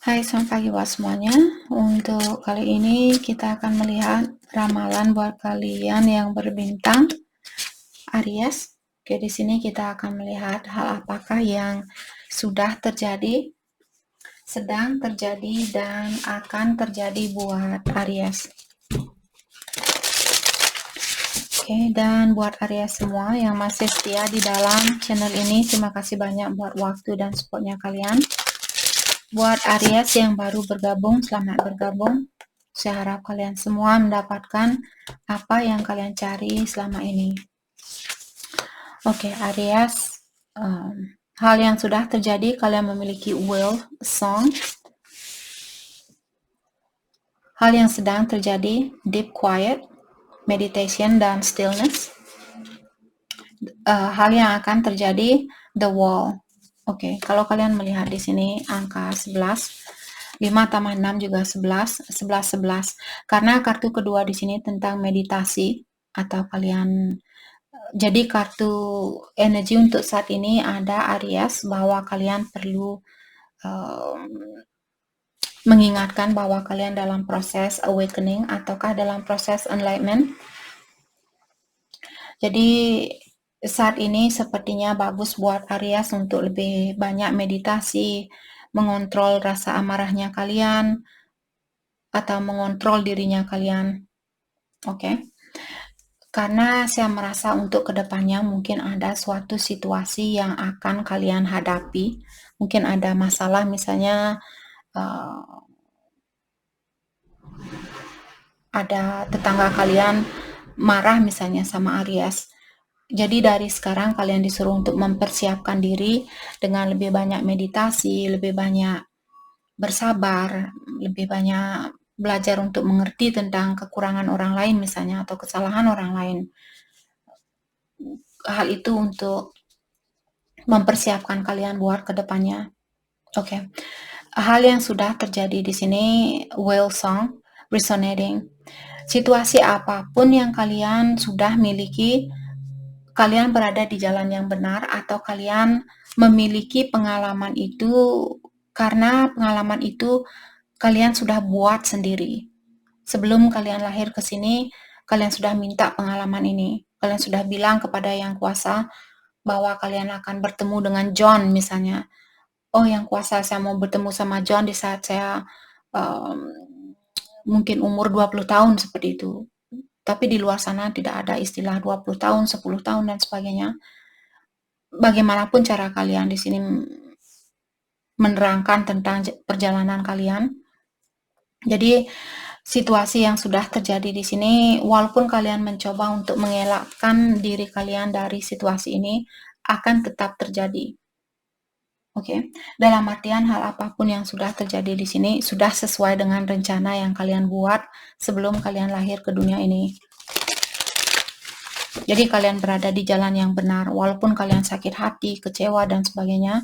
Hai, selamat pagi buat semuanya. Untuk kali ini kita akan melihat ramalan buat kalian yang berbintang Aries. Oke, di sini kita akan melihat hal apakah yang sudah terjadi, sedang terjadi, dan akan terjadi buat Aries. Oke, dan buat Aries semua yang masih setia di dalam channel ini, terima kasih banyak buat waktu dan supportnya kalian. Buat Aries yang baru bergabung, selamat bergabung. Saya harap kalian semua mendapatkan apa yang kalian cari selama ini. Oke, Aries, hal yang sudah terjadi, kalian memiliki will, song. Hal yang sedang terjadi, deep quiet, meditation, dan stillness. Hal yang akan terjadi, the wall. Oke, kalau kalian melihat di sini angka 11, 5 tambah 6 juga 11, 11, 11. Karena kartu kedua di sini tentang meditasi, atau kalian, jadi kartu energi untuk saat ini ada Aries, bahwa kalian perlu mengingatkan bahwa kalian dalam proses awakening, ataukah dalam proses enlightenment. Jadi saat ini sepertinya bagus buat Aries untuk lebih banyak meditasi, mengontrol rasa amarahnya kalian, atau mengontrol dirinya kalian. Oke. Karena saya merasa untuk kedepannya mungkin ada suatu situasi yang akan kalian hadapi. Mungkin ada masalah, misalnya ada tetangga kalian marah misalnya sama Aries. Jadi dari sekarang kalian disuruh untuk mempersiapkan diri dengan lebih banyak meditasi, lebih banyak bersabar, lebih banyak belajar untuk mengerti tentang kekurangan orang lain misalnya, atau kesalahan orang lain. Hal itu untuk mempersiapkan kalian buat kedepannya. Oke. Hal yang sudah terjadi di sini, whale song, resonating. Situasi apapun yang kalian sudah miliki, kalian berada di jalan yang benar, atau kalian memiliki pengalaman itu karena pengalaman itu kalian sudah buat sendiri. Sebelum kalian lahir ke sini, kalian sudah minta pengalaman ini. Kalian sudah bilang kepada Yang Kuasa bahwa kalian akan bertemu dengan John misalnya. Oh, Yang Kuasa, saya mau bertemu sama John di saat saya mungkin umur 20 tahun seperti itu. Tapi di luar sana tidak ada istilah 20 tahun, 10 tahun, dan sebagainya. Bagaimanapun cara kalian di sini menerangkan tentang perjalanan kalian. Jadi situasi yang sudah terjadi di sini, walaupun kalian mencoba untuk mengelakkan diri kalian dari situasi ini, akan tetap terjadi. Oke, dalam artian hal apapun yang sudah terjadi di sini sudah sesuai dengan rencana yang kalian buat sebelum kalian lahir ke dunia ini. Jadi kalian berada di jalan yang benar, walaupun kalian sakit hati, kecewa, dan sebagainya.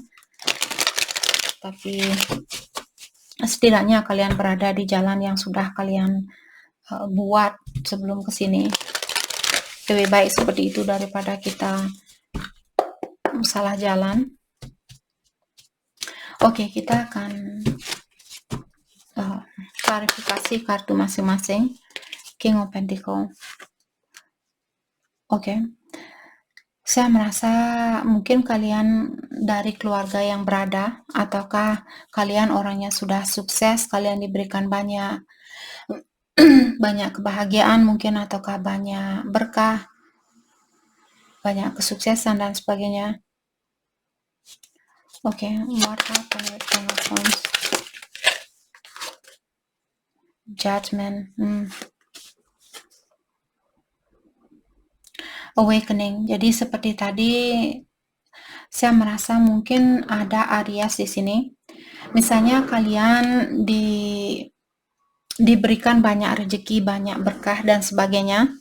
Tapi setidaknya kalian berada di jalan yang sudah kalian buat sebelum kesini. Lebih baik seperti itu daripada kita salah jalan. Oke, kita akan klarifikasi kartu masing-masing. King of Pentacles. Oke. Saya merasa mungkin kalian dari keluarga yang berada, ataukah kalian orangnya sudah sukses, kalian diberikan banyak banyak kebahagiaan mungkin, ataukah banyak berkah, banyak kesuksesan, dan sebagainya. Oke, what happened with Ten of Wands? Judgment. Awakening. Jadi seperti tadi, saya merasa mungkin ada Aries di sini. Misalnya kalian diberikan banyak rezeki, banyak berkah, dan sebagainya.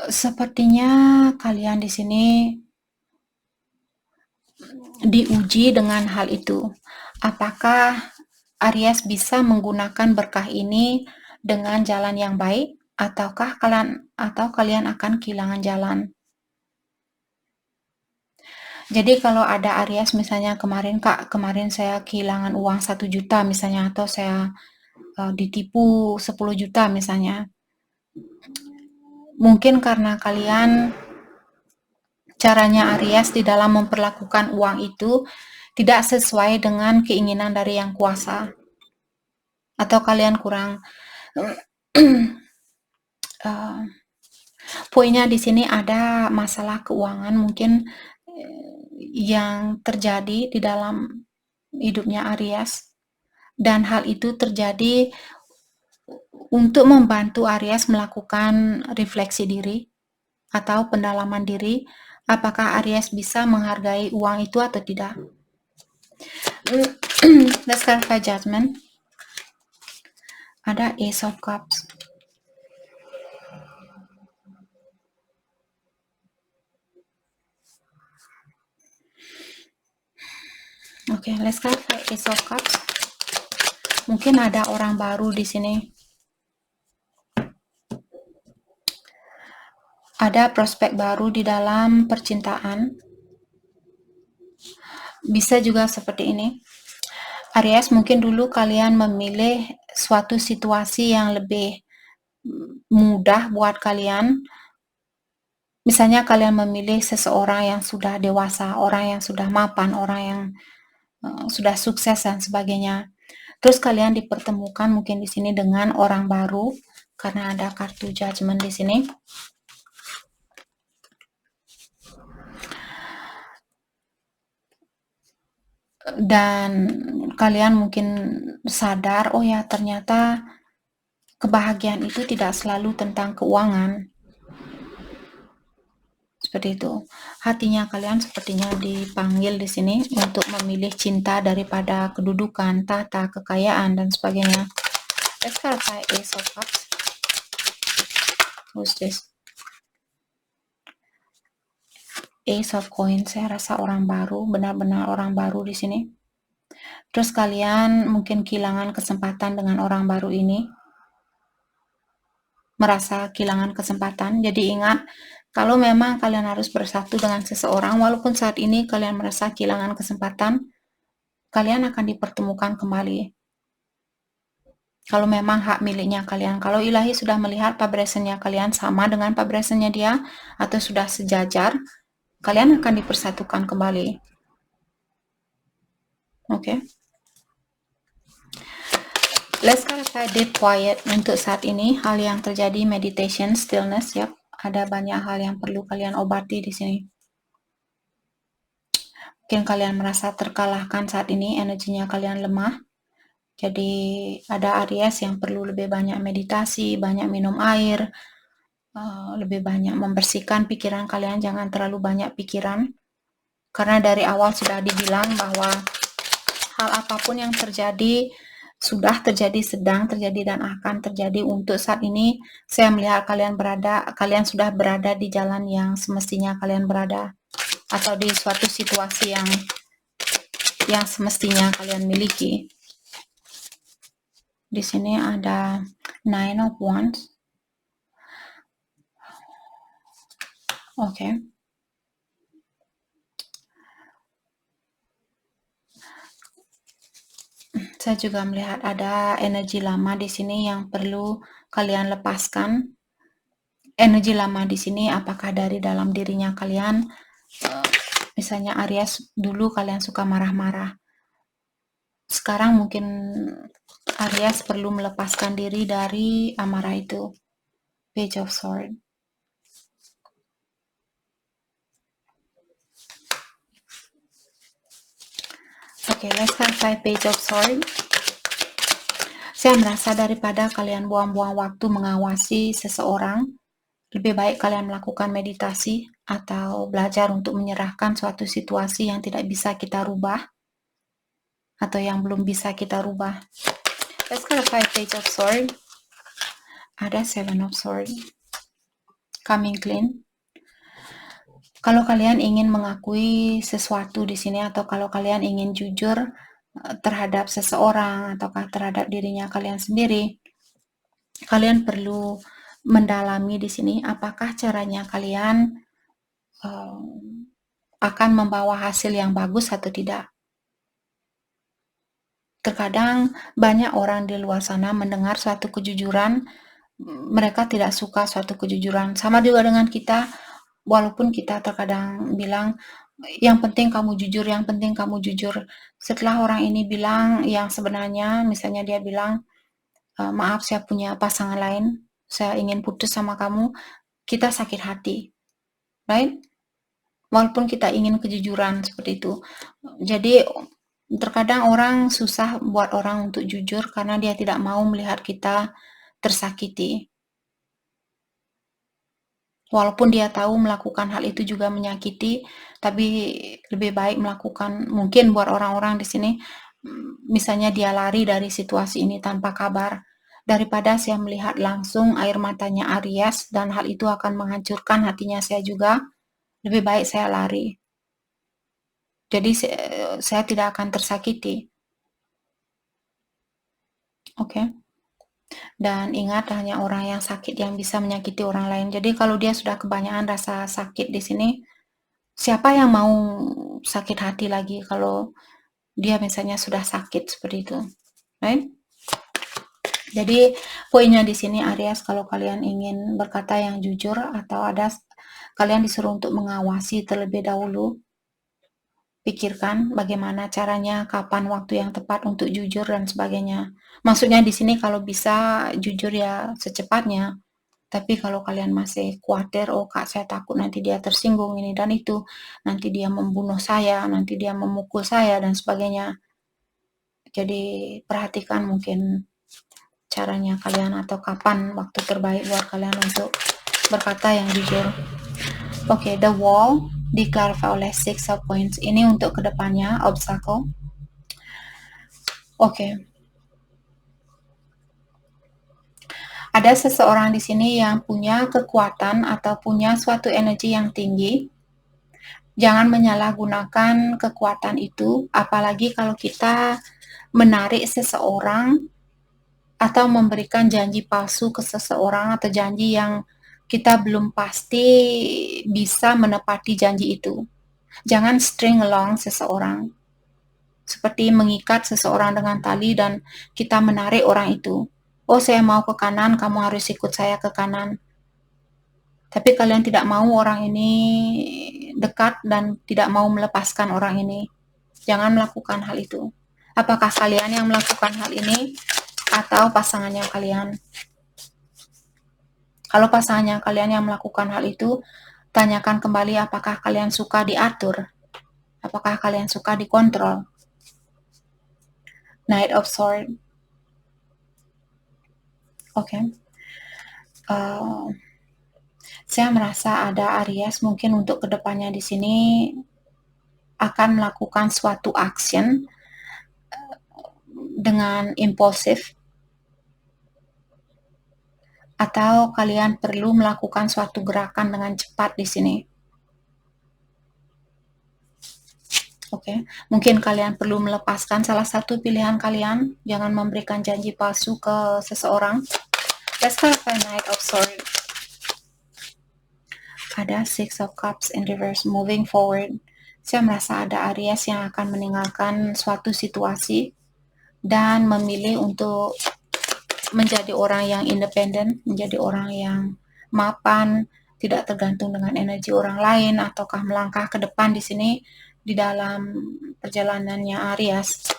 Sepertinya kalian di sini diuji dengan hal itu. Apakah Aries bisa menggunakan berkah ini dengan jalan yang baik, ataukah kalian akan kehilangan jalan. Jadi kalau ada Aries misalnya kemarin saya kehilangan uang 1 juta misalnya, atau saya ditipu 10 juta misalnya. Mungkin karena kalian caranya Aries di dalam memperlakukan uang itu tidak sesuai dengan keinginan dari yang kuasa, atau kalian kurang poinnya di sini ada masalah keuangan mungkin yang terjadi di dalam hidupnya Aries, dan hal itu terjadi untuk membantu Aries melakukan refleksi diri atau pendalaman diri, apakah Aries bisa menghargai uang itu atau tidak. Let's clarify judgment. Ada Ace of Cups. Oke, let's clarify Ace of Cups. Mungkin ada orang baru di sini. Ada prospek baru di dalam percintaan. Bisa juga seperti ini. Aries, mungkin dulu kalian memilih suatu situasi yang lebih mudah buat kalian. Misalnya kalian memilih seseorang yang sudah dewasa, orang yang sudah mapan, orang yang sudah sukses dan sebagainya. Terus kalian dipertemukan mungkin di sini dengan orang baru karena ada kartu judgment di sini. Dan kalian mungkin sadar, oh ya ternyata kebahagiaan itu tidak selalu tentang keuangan. Seperti itu. Hatinya kalian sepertinya dipanggil di sini untuk memilih cinta daripada kedudukan, tahta, kekayaan, dan sebagainya. Let's clarify Ace of Cups. Who's this? Ace of Coins. Saya rasa orang baru, benar-benar orang baru di sini. Terus kalian mungkin kehilangan kesempatan dengan orang baru ini. Merasa kehilangan kesempatan. Jadi ingat, kalau memang kalian harus bersatu dengan seseorang, walaupun saat ini kalian merasa kehilangan kesempatan, kalian akan dipertemukan kembali. Kalau memang hak miliknya kalian. Kalau ilahi sudah melihat vibration-nya kalian sama dengan vibration-nya dia, atau sudah sejajar, kalian akan dipersatukan kembali. Oke. Let's clarify deep quiet. Untuk saat ini, hal yang terjadi meditation, stillness, yep. Ada banyak hal yang perlu kalian obati di sini. Mungkin kalian merasa terkalahkan saat ini, energinya kalian lemah. Jadi ada Aries yang perlu lebih banyak meditasi, banyak minum air, lebih banyak membersihkan pikiran kalian, jangan terlalu banyak pikiran. Karena dari awal sudah dibilang bahwa hal apapun yang terjadi, sudah terjadi, sedang terjadi, dan akan terjadi. Untuk saat ini, saya melihat kalian sudah berada di jalan yang semestinya kalian berada, atau di suatu situasi yang semestinya kalian miliki. Di sini ada Nine of Wands. Oke. Saya juga melihat ada energi lama di sini yang perlu kalian lepaskan. Energi lama di sini apakah dari dalam dirinya kalian, misalnya Aries, dulu kalian suka marah-marah. Sekarang mungkin Aries perlu melepaskan diri dari amarah itu. Page of Swords. Oke, let's clarify Page of Swords. Saya merasa daripada kalian buang-buang waktu mengawasi seseorang, lebih baik kalian melakukan meditasi atau belajar untuk menyerahkan suatu situasi yang tidak bisa kita rubah atau yang belum bisa kita rubah. Let's clarify Page of Swords. Ada Seven of Swords. Coming clean. Kalau kalian ingin mengakui sesuatu di sini, atau kalau kalian ingin jujur terhadap seseorang ataukah terhadap dirinya kalian sendiri, kalian perlu mendalami di sini apakah caranya kalian akan membawa hasil yang bagus atau tidak. Terkadang banyak orang di luar sana mendengar suatu kejujuran, mereka tidak suka suatu kejujuran. Sama juga dengan kita, walaupun kita terkadang bilang, yang penting kamu jujur, yang penting kamu jujur. Setelah orang ini bilang yang sebenarnya, misalnya dia bilang, maaf saya punya pasangan lain, saya ingin putus sama kamu, kita sakit hati, right? Walaupun kita ingin kejujuran seperti itu. Jadi terkadang orang susah buat orang untuk jujur karena dia tidak mau melihat kita tersakiti. Walaupun dia tahu melakukan hal itu juga menyakiti, tapi lebih baik melakukan, mungkin buat orang-orang di sini, misalnya dia lari dari situasi ini tanpa kabar, daripada saya melihat langsung air matanya Aries dan hal itu akan menghancurkan hatinya saya juga, lebih baik saya lari. Jadi saya tidak akan tersakiti. Oke. Dan ingat, hanya orang yang sakit yang bisa menyakiti orang lain. Jadi kalau dia sudah kebanyakan rasa sakit di sini, siapa yang mau sakit hati lagi kalau dia misalnya sudah sakit seperti itu, right? Jadi poinnya di sini Aries, kalau kalian ingin berkata yang jujur atau kalian disuruh untuk mengawasi terlebih dahulu, pikirkan bagaimana caranya, kapan waktu yang tepat untuk jujur dan sebagainya. Maksudnya di sini kalau bisa jujur ya secepatnya. Tapi kalau kalian masih khawatir, oh Kak saya takut nanti dia tersinggung ini dan itu, nanti dia membunuh saya, nanti dia memukul saya dan sebagainya. Jadi perhatikan mungkin caranya kalian atau kapan waktu terbaik buat kalian untuk berkata yang jujur. Oke, the wall diklarify oleh 6 of points. Ini untuk kedepannya, obstacle. Oke. Ada seseorang di sini yang punya kekuatan atau punya suatu energi yang tinggi. Jangan menyalahgunakan kekuatan itu, apalagi kalau kita menarik seseorang atau memberikan janji palsu ke seseorang atau janji yang kita belum pasti bisa menepati janji itu. Jangan string along seseorang, seperti mengikat seseorang dengan tali dan kita menarik orang itu. Oh, saya mau ke kanan, kamu harus ikut saya ke kanan. Tapi kalian tidak mau orang ini dekat dan tidak mau melepaskan orang ini. Jangan melakukan hal itu. Apakah kalian yang melakukan hal ini atau pasangannya kalian? Kalau pasangannya kalian yang melakukan hal itu, tanyakan kembali apakah kalian suka diatur? Apakah kalian suka dikontrol? Knight of Swords. Oke. Saya merasa ada Aries mungkin untuk kedepannya di sini akan melakukan suatu action dengan impulsif, atau kalian perlu melakukan suatu gerakan dengan cepat di sini. Oke, mungkin kalian perlu melepaskan salah satu pilihan kalian, jangan memberikan janji palsu ke seseorang. Let's clarify Knight of Swords. Ada Six of Cups in reverse, moving forward. Saya merasa ada Aries yang akan meninggalkan suatu situasi dan memilih untuk menjadi orang yang independen, menjadi orang yang mapan, tidak tergantung dengan energi orang lain, ataukah melangkah ke depan di sini di dalam perjalanannya Aries.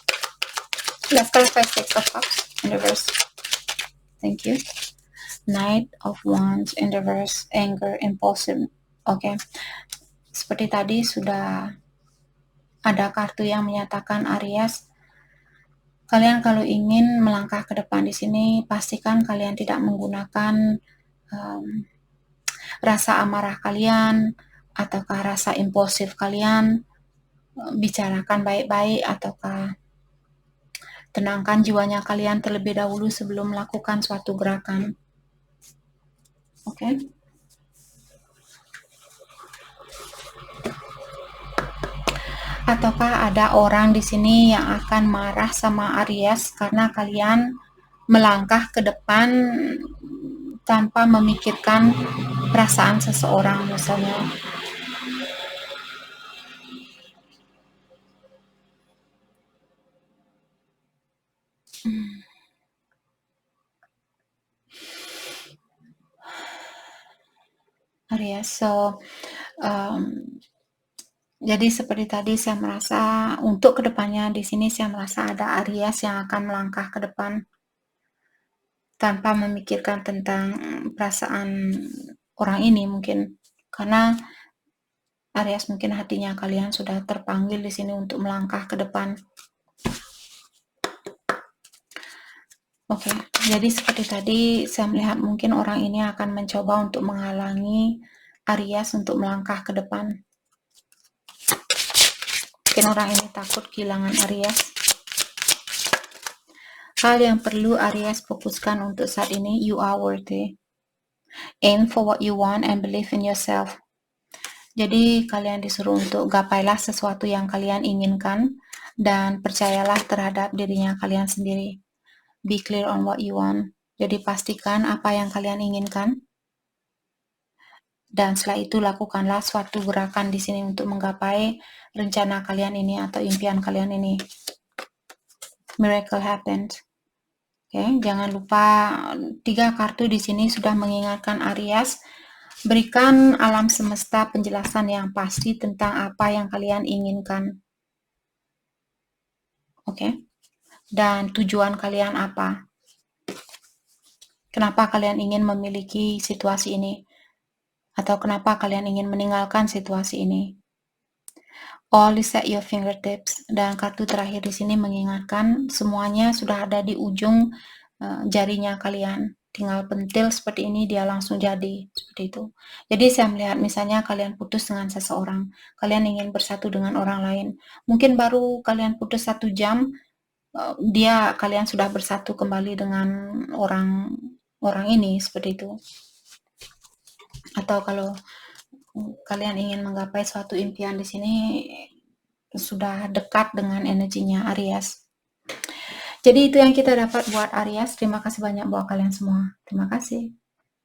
Let's clarify Six of Cups in reverse. Thank you. Knight of Wands in reverse, anger, impulsive. Oke. Seperti tadi sudah ada kartu yang menyatakan Aries, kalian kalau ingin melangkah ke depan di sini, pastikan kalian tidak menggunakan rasa amarah kalian ataukah rasa impulsif kalian. Bicarakan baik-baik ataukah tenangkan jiwanya kalian terlebih dahulu sebelum melakukan suatu gerakan. Oke. Ataukah ada orang di sini yang akan marah sama Aries karena kalian melangkah ke depan tanpa memikirkan perasaan seseorang misalnya. Aries, so jadi seperti tadi saya merasa untuk kedepannya di sini saya merasa ada Aries yang akan melangkah ke depan tanpa memikirkan tentang perasaan orang ini mungkin, karena Aries mungkin hatinya kalian sudah terpanggil di sini untuk melangkah ke depan. Oke, jadi seperti tadi saya melihat mungkin orang ini akan mencoba untuk menghalangi Aries untuk melangkah ke depan. Mungkin orang ini takut kehilangan Aries. Hal yang perlu Aries fokuskan untuk saat ini, you are worthy. Aim for what you want and believe in yourself. Jadi kalian disuruh untuk gapailah sesuatu yang kalian inginkan dan percayalah terhadap dirinya kalian sendiri. Be clear on what you want. Jadi pastikan apa yang kalian inginkan. Dan setelah itu lakukanlah suatu gerakan di sini untuk menggapai rencana kalian ini atau impian kalian ini. Miracle happens. Oke, jangan lupa 3 kartu di sini sudah mengingatkan Aries, berikan alam semesta penjelasan yang pasti tentang apa yang kalian inginkan. Oke. Dan tujuan kalian apa? Kenapa kalian ingin memiliki situasi ini? Atau kenapa kalian ingin meninggalkan situasi ini? All is at your fingertips. Dan kartu terakhir di sini mengingatkan semuanya sudah ada di ujung jarinya kalian. Tinggal pentil seperti ini dia langsung jadi. Seperti itu. Jadi saya melihat misalnya kalian putus dengan seseorang. Kalian ingin bersatu dengan orang lain. Mungkin baru kalian putus 1 jam, kalian sudah bersatu kembali dengan orang ini. Seperti itu. Atau kalau kalian ingin menggapai suatu impian di sini sudah dekat dengan energinya Aries. Jadi itu yang kita dapat buat Aries. Terima kasih banyak buat kalian semua. Terima kasih.